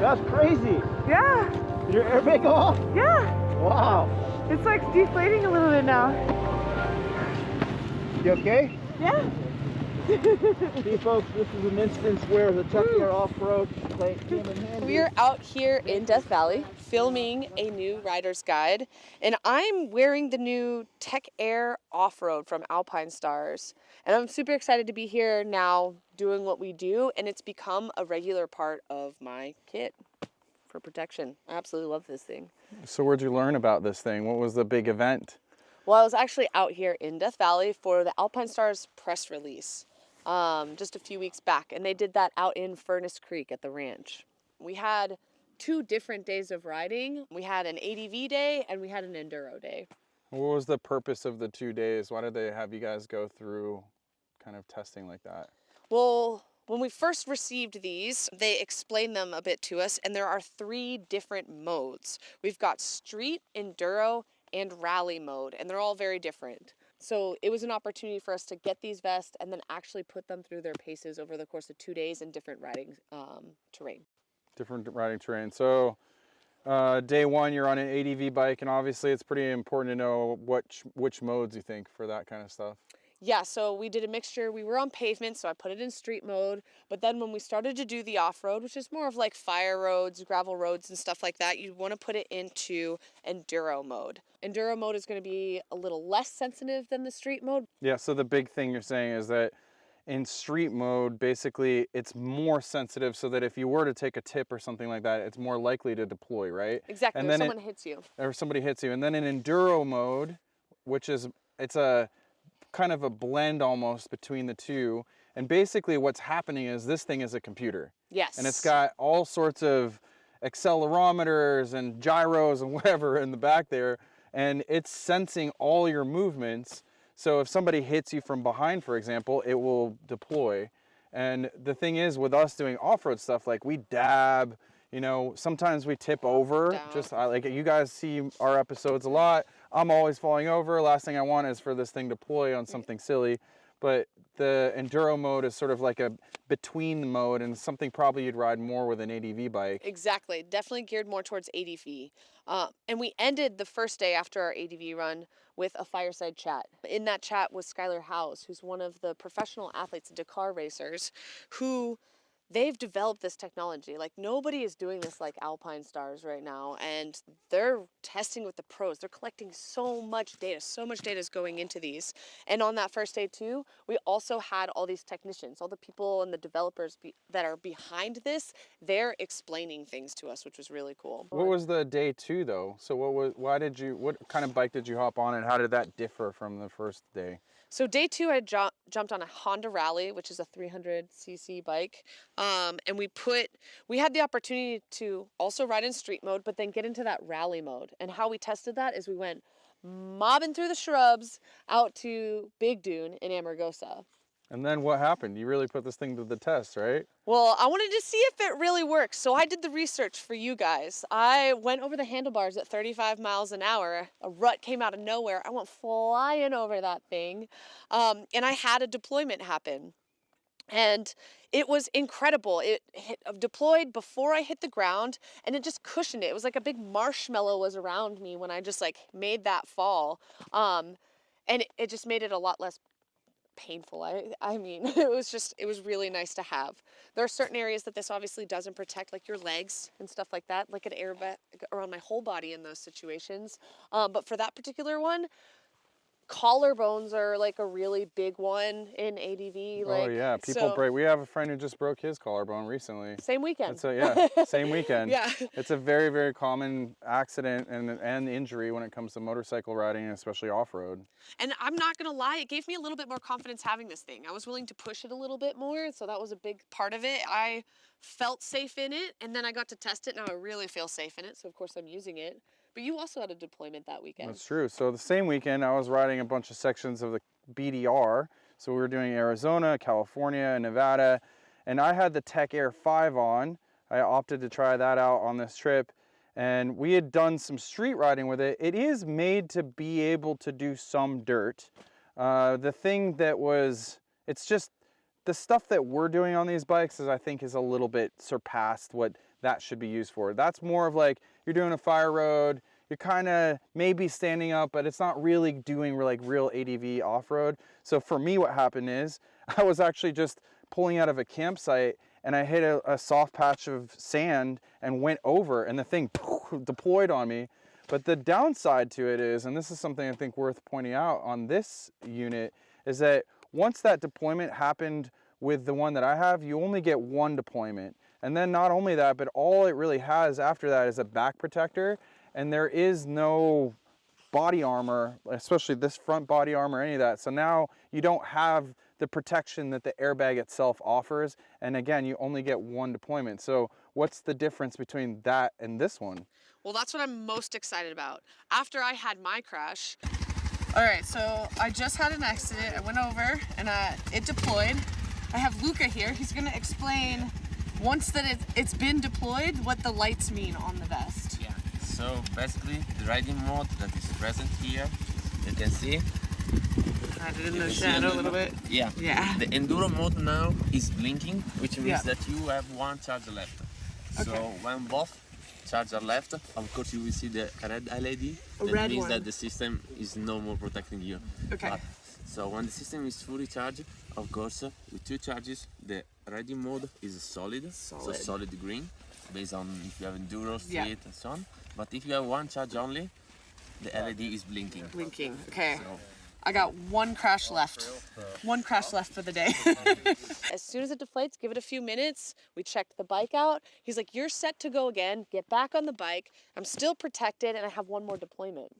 That's crazy. Yeah. Did your airbag go off? Yeah. Wow. It's like deflating a little bit now. You okay? Yeah. See, folks, this is an instance where the Tech Air off-road came in handy. We are out here in Death Valley filming a new rider's guide, and I'm wearing the new Tech Air off-road from Alpinestars, and I'm super excited to be here now doing what we do, and it's become a regular part of my kit for protection. I absolutely love this thing. So where'd you learn about this thing? What was the big event? Well, I was actually out here in Death Valley for the Alpinestars press release just a few weeks back, and they did that out in Furnace Creek at the ranch. We had 2 different days of riding. We had an ADV day and we had an enduro day. What was the purpose of the 2 days? Why did they have you guys go through kind of testing like that? Well, when we first received these, they explained them a bit to us, and there are 3 different modes. We've got street, enduro, and rally mode, and they're all very different. So it was an opportunity for us to get these vests and then actually put them through their paces over the course of 2 days in different riding terrain. Different riding terrain. So day 1, you're on an ADV bike, and obviously it's pretty important to know which modes you think for that kind of stuff. Yeah, so we did a mixture. We were on pavement, so I put it in street mode. But then when we started to do the off-road, which is more of like fire roads, gravel roads, and stuff like that, you want to put it into enduro mode. Enduro mode is going to be a little less sensitive than the street mode. Yeah, so the big thing you're saying is that in street mode, basically, it's more sensitive so that if you were to take a tip or something like that, it's more likely to deploy, right? Exactly, And or then someone hits you. Or somebody hits you. And then in enduro mode, which is, it's a kind of a blend almost between the two. And basically what's happening is this thing is a computer. Yes. And it's got all sorts of accelerometers and gyros and whatever in the back there. And it's sensing all your movements. So if somebody hits you from behind, for example, it will deploy. And the thing is with us doing off-road stuff, like we dab, you know, sometimes we tip over. Down. Just like you guys see our episodes a lot. I'm always falling over. Last thing I want is for this thing to deploy on something silly. But the enduro mode is sort of like a between mode and something probably you'd ride more with an ADV bike. Exactly, definitely geared more towards ADV. And we ended the first day after our ADV run with a fireside chat. In that chat was Skylar House, who's one of the professional athletes, Dakar racers, who they've developed this technology. Like nobody is doing this like Alpinestars right now, and they're testing with the pros. They're collecting so much data. So much data is going into these. And on that first day too, we also had all these technicians, all the people and the developers that are behind this. They're explaining things to us, which was really cool. What was the day 2 though? So what kind of bike did you hop on, and how did that differ from the first day? So day 2, I jumped on a Honda Rally, which is a 300cc bike. And we had the opportunity to also ride in street mode, but then get into that rally mode. And how we tested that is we went mobbing through the shrubs out to Big Dune in Amargosa. And then what happened? You really put this thing to the test, right? Well, I wanted to see if it really works, so I did the research for you guys. I went over the handlebars at 35 miles an hour. A rut came out of nowhere. I went flying over that thing, and I had a deployment happen. And it was incredible. It deployed before I hit the ground, and it just cushioned it. It was like a big marshmallow was around me when I just like made that fall, and it just made it a lot less painful. I mean, it was really nice to have. There are certain areas that this obviously doesn't protect, like your legs and stuff like that, like an airbag around my whole body in those situations. But for that particular one, collarbones are like a really big one in ADV. Oh yeah, people break. We have a friend who just broke his collarbone recently. Same weekend. Same weekend. Yeah. It's a very, very common accident and injury when it comes to motorcycle riding, especially off-road. And I'm not gonna lie, it gave me a little bit more confidence having this thing. I was willing to push it a little bit more, so that was a big part of it. I felt safe in it, and then I got to test it. Now I really feel safe in it, so of course I'm using it. But you also had a deployment that weekend. That's true. So the same weekend, I was riding a bunch of sections of the BDR. So we were doing Arizona, California, Nevada, and I had the Tech Air 5 on. I opted to try that out on this trip, and we had done some street riding with it. It is made to be able to do some dirt. The thing that was, it's just the stuff that we're doing on these bikes is, I think, is a little bit surpassed what that should be used for. That's more of like, you're doing a fire road, you're kind of maybe standing up, but it's not really doing like real ADV off-road. So for me, what happened is I was actually just pulling out of a campsite and I hit a soft patch of sand and went over, and the thing deployed on me. But the downside to it is, and this is something I think worth pointing out on this unit, is that once that deployment happened with the one that I have, you only get one deployment. And then not only that, but all it really has after that is a back protector, and there is no body armor, especially this front body armor, any of that. So now you don't have the protection that the airbag itself offers. And again, you only get one deployment. So what's the difference between that and this one? Well, that's what I'm most excited about. After I had my crash, all right, so I just had an accident. I went over and it deployed. I have Luca here. He's gonna explain, once that it's been deployed, what the lights mean on the vest. Yeah, so basically the riding mode that is present here, you can see. Hide it in the shadow a little bit. Yeah. Yeah. The enduro mode now is blinking, which means Yeah. that you have one charger left. So Okay. when both charger left, of course you will see the red LED. A That red means one. that the system is no more protecting you. Okay. So when the system is fully charged, of course, with two charges, the riding mode is solid. So solid green, based on if you have enduro, street, Yeah. and so on. But if you have one charge only, the LED is blinking. Blinking, okay. So, I got one crash left. One crash left for the day. As soon as it deflates, give it a few minutes. We checked the bike out. He's like, you're set to go again. Get back on the bike. I'm still protected and I have one more deployment.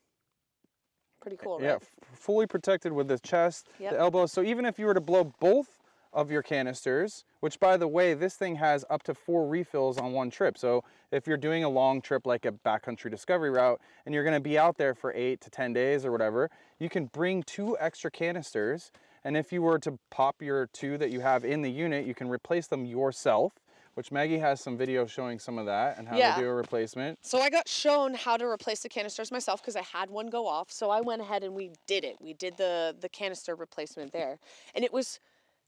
Pretty cool, right? Yeah, fully protected with the chest, Yep. the elbows. So even if you were to blow both of your canisters, which by the way, this thing has up to 4 refills on one trip. So if you're doing a long trip like a backcountry discovery route and you're gonna be out there for 8 to 10 days or whatever, you can bring 2 extra canisters. And if you were to pop your 2 that you have in the unit, you can replace them yourself, which Maggie has some video showing some of that and how Yeah. to do a replacement. So I got shown how to replace the canisters myself because I had one go off. So I went ahead and we did it. We did the canister replacement there. And it was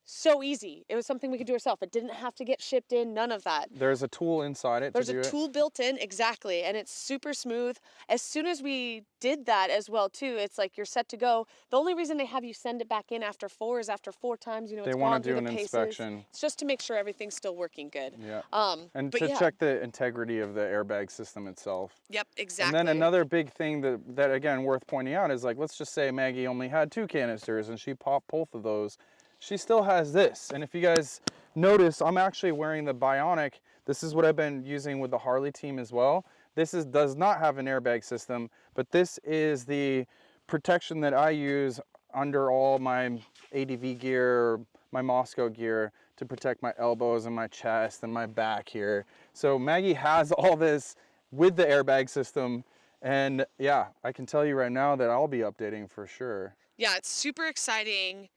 so easy. It was something we could do ourselves. It didn't have to get shipped in, none of that. There's a tool inside it There's to do a it. tool built in, exactly, and it's super smooth. As soon as we did that as well too, it's like you're set to go. The only reason they have you send it back in after 4 is after 4 times, you know, They it's want gone to do through an the paces. inspection. It's just to make sure everything's still working good. Yeah. And But to yeah. check the integrity of the airbag system itself. Yep, exactly. And then another big thing that again worth pointing out is, like, let's just say Maggie only had 2 canisters and she popped both of those. She still has this. And if you guys notice, I'm actually wearing the Bionic. This is what I've been using with the Harley team as well. This does not have an airbag system, but this is the protection that I use under all my ADV gear, my Moscow gear, to protect my elbows and my chest and my back here. So Maggie has all this with the airbag system. And yeah, I can tell you right now that I'll be updating for sure. Yeah, it's super exciting.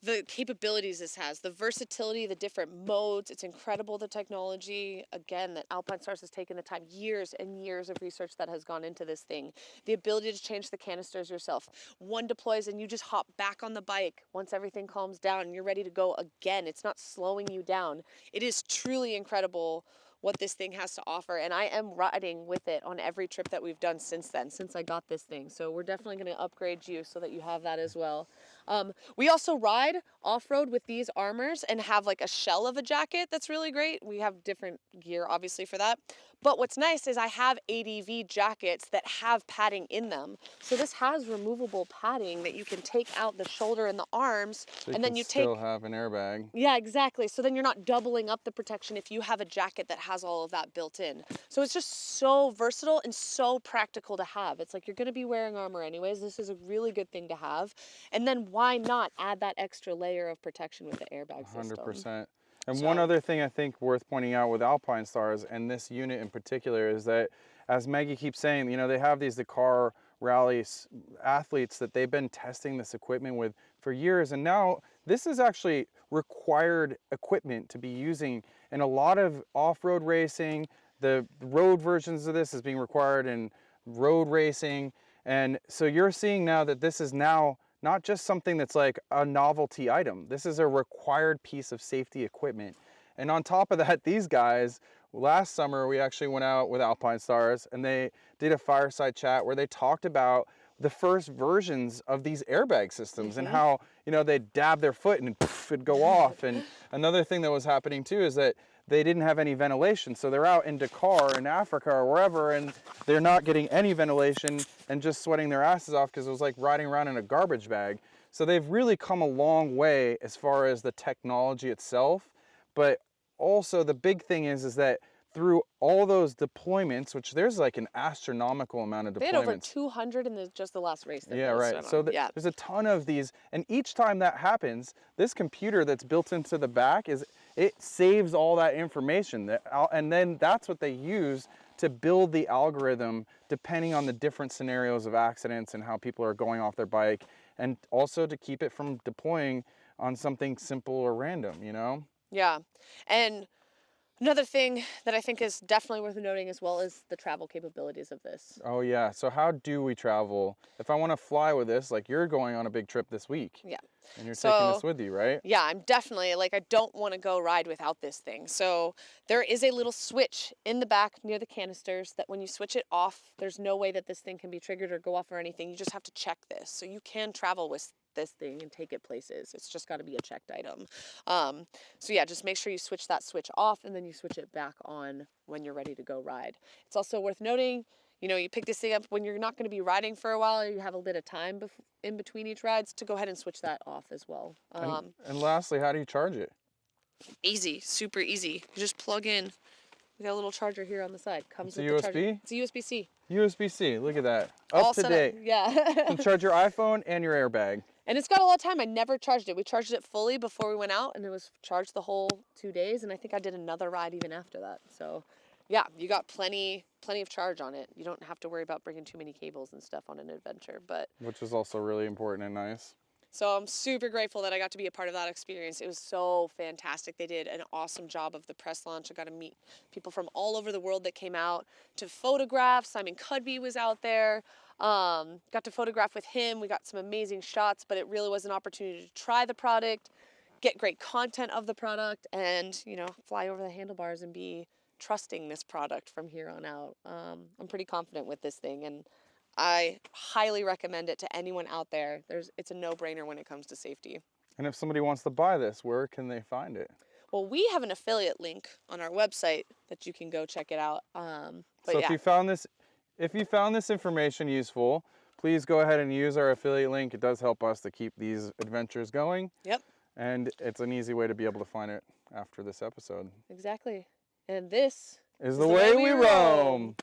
The capabilities this has, the versatility, the different modes, it's incredible, the technology. Again, that Alpinestars has taken the time, years and years of research that has gone into this thing. The ability to change the canisters yourself. One deploys and you just hop back on the bike once everything calms down and you're ready to go again. It's not slowing you down. It is truly incredible what this thing has to offer, and I am riding with it on every trip that we've done since then, since I got this thing. So we're definitely going to upgrade you so that you have that as well. We also ride off-road with these armors and have like a shell of a jacket that's really great. We have different gear obviously for that. But what's nice is I have ADV jackets that have padding in them. So this has removable padding that you can take out the shoulder and the arms, So and then you take still have an airbag. yeah, exactly. So then you're not doubling up the protection if you have a jacket that has all of that built in. So it's just so versatile and so practical to have. It's like you're going to be wearing armor anyways. This is a really good thing to have. And then why not add that extra layer of protection with the airbag system? 100%. And So- one other thing I think worth pointing out with Alpinestars and this unit in particular is that, as Maggie keeps saying, you know, they have these Dakar rally athletes that they've been testing this equipment with for years, and now this is actually required equipment to be using in a lot of off-road racing. The road versions of this is being required in road racing, and so you're seeing now that this is now not just something that's like a novelty item. This is a required piece of safety equipment. And on top of that, these guys, last summer we actually went out with Alpinestars and they did a fireside chat where they talked about the first versions of these airbag systems and how, you know, they'd dab their foot and poof, it'd go off. And another thing that was happening too is that they didn't have any ventilation. So they're out in Dakar in Africa or wherever, and they're not getting any ventilation and just sweating their asses off because it was like riding around in a garbage bag. So they've really come a long way as far as the technology itself. But also the big thing is that through all those deployments, which there's like an astronomical amount of deployments. They had over 200 in just the last race. Yeah, right. So there's a ton of these, and each time that happens, this computer that's built into the back it saves all that information, and then that's what they use to build the algorithm depending on the different scenarios of accidents and how people are going off their bike, and also to keep it from deploying on something simple or random, you know? Yeah, and another thing that I think is definitely worth noting as well is the travel capabilities of this. Oh yeah, so how do we travel? If I want to fly with this, like you're going on a big trip this week. Yeah. And you're taking this with you, right? Yeah, I'm definitely, like, I don't want to go ride without this thing. So there is a little switch in the back near the canisters that when you switch it off, there's no way that this thing can be triggered or go off or anything. You just have to check this. So you can travel with this thing and take it places. It's just got to be a checked item. So yeah, just make sure you switch that switch off and then you switch it back on when you're ready to go ride. It's also worth noting, you know, you pick this thing up when you're not going to be riding for a while, or you have a bit of time in between each rides, to go ahead and switch that off as well. And lastly, how do you charge it? Easy, super easy. You just plug in. We got a little charger here on the side. Comes It's with a the charger. USB? It's a USB-C. USB-C, look at that. All Up to set date. Yeah. You can charge your iPhone and your airbag. And it's got a lot of time. I never charged it. We charged it fully before we went out, and it was charged the whole 2 days. And I think I did another ride even after that. So, yeah, you got plenty of charge on it. You don't have to worry about bringing too many cables and stuff on an adventure. Which is also really important and nice. So I'm super grateful that I got to be a part of that experience. It was so fantastic. They did an awesome job of the press launch. I got to meet people from all over the world that came out to photograph. Simon Cudby was out there. Got to photograph with him. We got some amazing shots, but it really was an opportunity to try the product, get great content of the product, and, you know, fly over the handlebars and be trusting this product from here on out. I'm pretty confident with this thing, and I highly recommend it to anyone out there. It's a no-brainer when it comes to safety. And if somebody wants to buy this, where can they find it? Well, we have an affiliate link on our website that you can go check it out. So if you found this information useful, please go ahead and use our affiliate link. It does help us to keep these adventures going. Yep. And it's an easy way to be able to find it after this episode. Exactly. And this is the way we roam.